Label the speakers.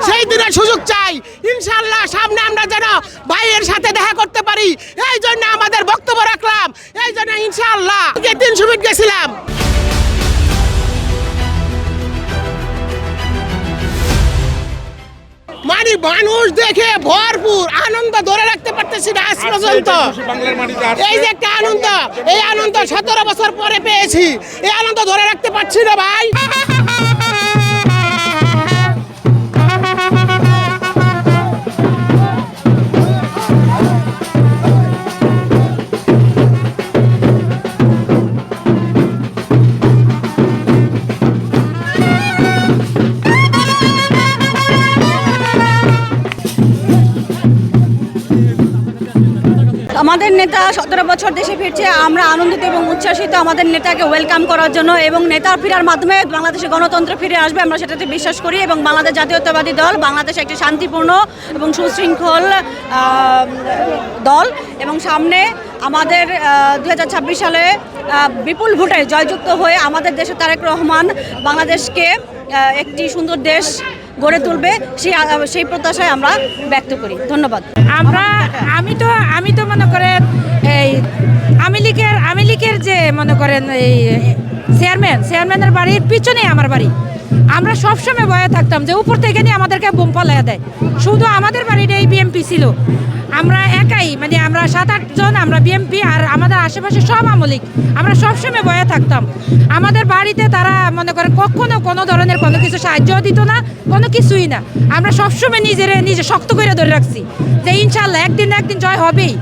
Speaker 1: সেই দিনের সুযোগ চাই। ইনশাআল্লাহ সামনে আমরা যেন ভাইয়ের সাথে দেখা করতে পারি, এই জন্য আমাদের বক্তব্য রাখলাম। এই জন্য ইনশাআল্লাহ 300 মিনিট গেছিলাম। মানে মানুষ দেখে ভরপুর আনন্দ ধরে রাখতে পারতেছি না আজ পর্যন্ত। এই যে একটা আনন্দ, এই আনন্দ 17 বছর পরে পেয়েছি, এই আনন্দ ধরে রাখতে পারছি না ভাই।
Speaker 2: আমাদের নেতা 17 বছর দেশে ফিরছে, আমরা আনন্দিত এবং উচ্ছ্বাসিত আমাদের নেতাকে ওয়েলকাম করার জন্য, এবং নেতা ফেরার মাধ্যমে বাংলাদেশে গণতন্ত্র ফিরে আসবে আমরা সেটাতে বিশ্বাস করি। এবং বাংলাদেশ জাতীয়তাবাদী দল বাংলাদেশ একটি শান্তিপূর্ণ এবং সুশৃঙ্খল দল, এবং সামনে আমাদের 2026 সালে বিপুল ভোটে জয়যুক্ত হয়ে আমাদের দেশে তারেক রহমান বাংলাদেশকে একটি সুন্দর দেশ গড়ে তুলবে, সেই প্রত্যাশায় আমরা ব্যক্ত করি। ধন্যবাদ।
Speaker 3: আমি তো মনে করেন এই আওয়ামী লীগের যে মনে করেন এই চেয়ারম্যানের বাড়ির পিছনেই আমার বাড়ি। আমরা সবসময় ভয়ে থাকতাম যে উপর থেকে নিয়ে আমাদেরকে বোম ফালাইয়া দেয়। শুধু আমাদের বাড়িটাই বিএমপি ছিল, আমরা একাই, মানে আমরা 7-8 জন আমরা বিএমপি, আর আমাদের আশেপাশে সব আওয়ামী লীগ। আমরা সবসময় ভয়ে থাকতাম। আমাদের বাড়িতে তারা মনে করেন কখনো কোনো ধরনের কোনো কিছু সাহায্য দিত না, কোনো কিছুই না। আমরা সবসময় নিজে শক্ত করে ধরে রাখছি যে ইনশাল্লাহ একদিন জয় হবেই।